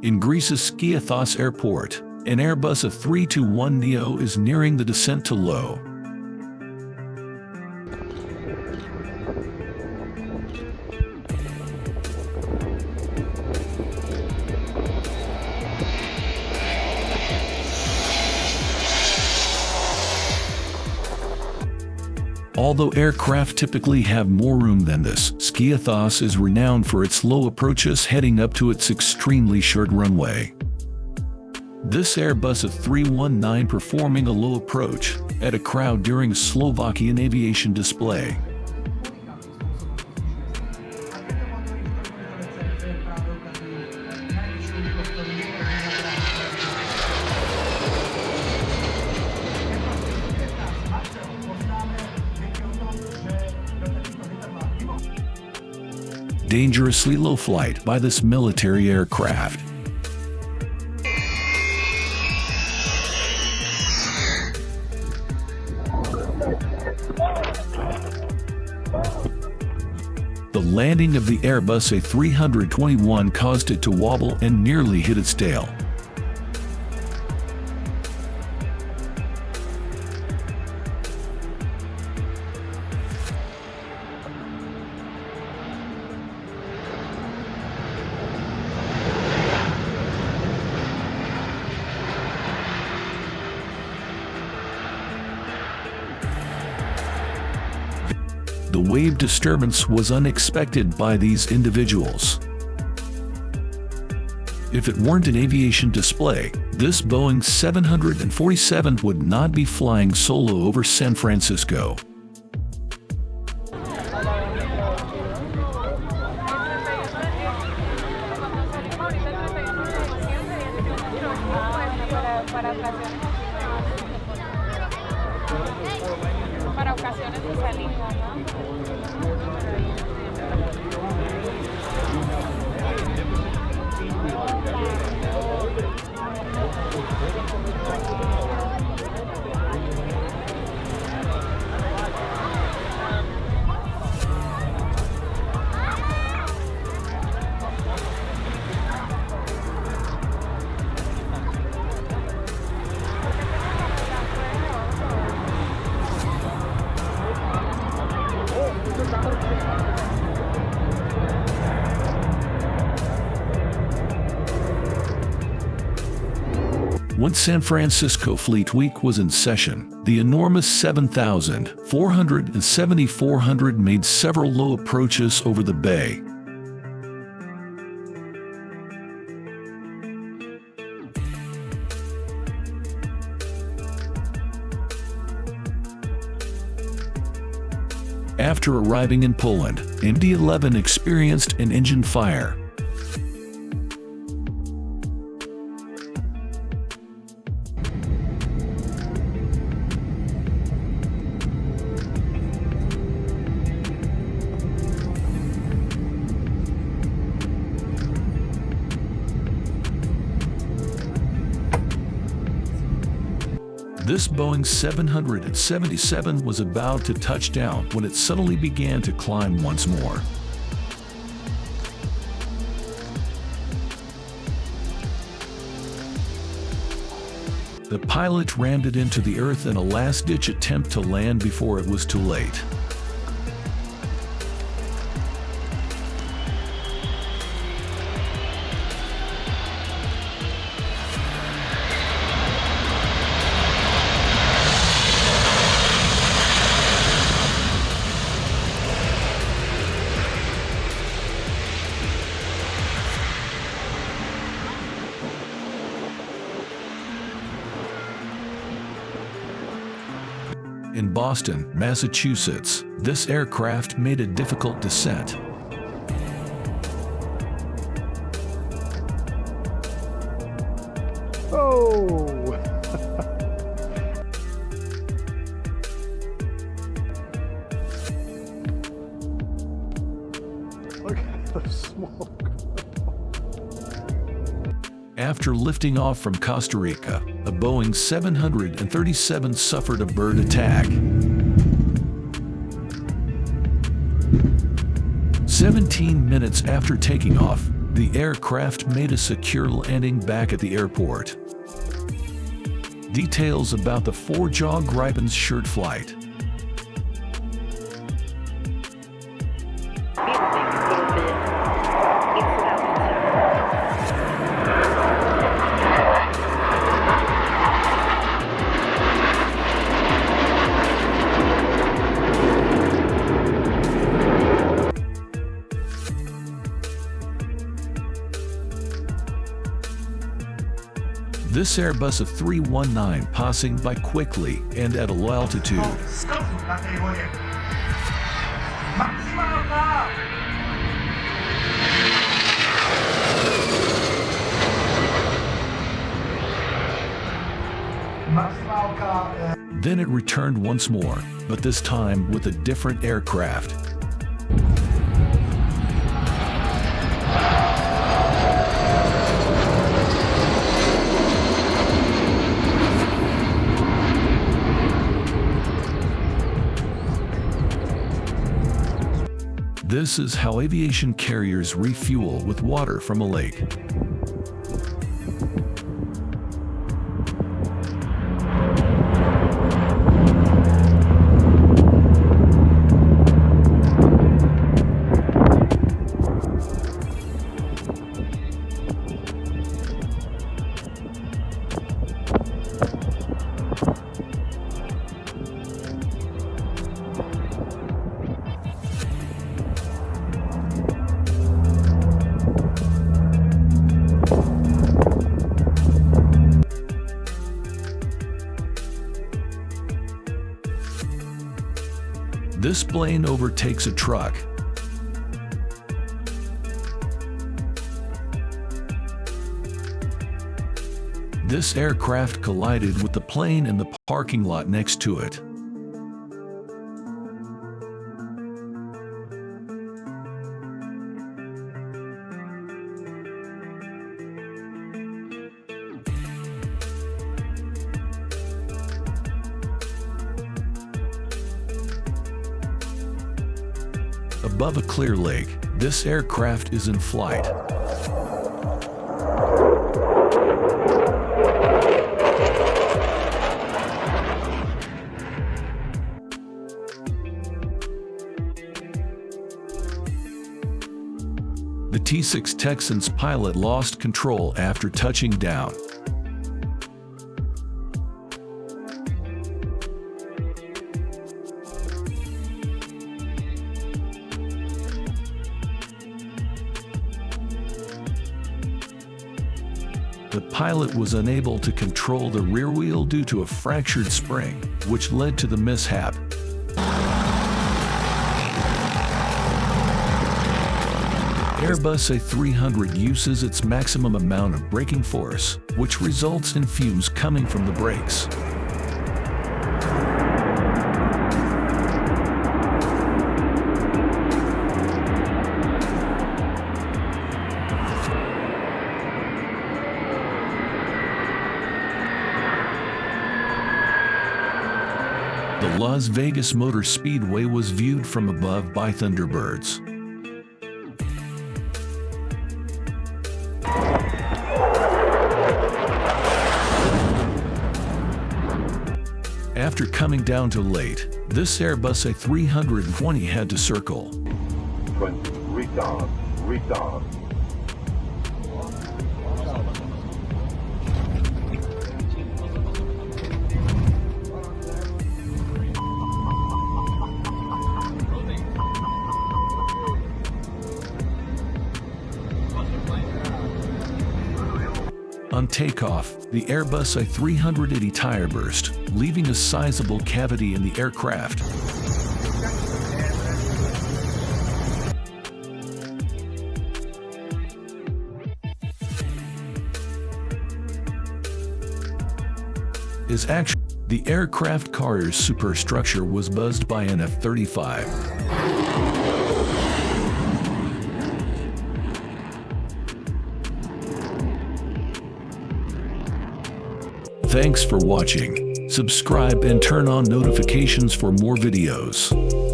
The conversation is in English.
In Greece's Skiathos airport, an Airbus A321neo is nearing the descent to low. Although aircraft typically have more room than this, Skiathos is renowned for its low approaches heading up to its extremely short runway. This Airbus A319 performing a low approach at a crowd during a Slovakian aviation display. Dangerously low flight by this military aircraft. The landing of the Airbus A321 caused it to wobble and nearly hit its tail. The wave disturbance was unexpected by these individuals. If it weren't an aviation display, this Boeing 747 would not be flying solo over San Francisco. Para ocasiones de salida, ¿no? When San Francisco Fleet Week was in session, the enormous 7,400 and 7,400 made several low approaches over the bay. After arriving in Poland, MD-11 experienced an engine fire. This Boeing 777 was about to touch down when it suddenly began to climb once more. The pilot rammed it into the earth in a last-ditch attempt to land before it was too late. In Boston, Massachusetts, this aircraft made a difficult descent. Oh! Look at the smoke. After lifting off from Costa Rica, a Boeing 737 suffered a bird attack. 17 minutes after taking off, The aircraft made a secure landing back at the airport. Details about the four-jaw Gripen's short flight. This Airbus A319 passing by quickly and at a low altitude. Then it returned once more, but this time with a different aircraft. This is how aviation carriers refuel with water from a lake. This plane overtakes a truck. This aircraft collided with the plane in the parking lot next to it. Above a clear lake, this aircraft is in flight. The T-6 Texan's pilot lost control after touching down. The pilot was unable to control the rear wheel due to a fractured spring, which led to the mishap. Airbus A300 uses its maximum amount of braking force, which results in fumes coming from the brakes. The Las Vegas Motor Speedway was viewed from above by Thunderbirds. After coming down too late, this Airbus A320 had to circle. Retard. On takeoff, the Airbus A380 tire burst, leaving a sizable cavity in the aircraft. The aircraft carrier's superstructure was buzzed by an F-35. Thanks for watching. Subscribe and turn on notifications for more videos.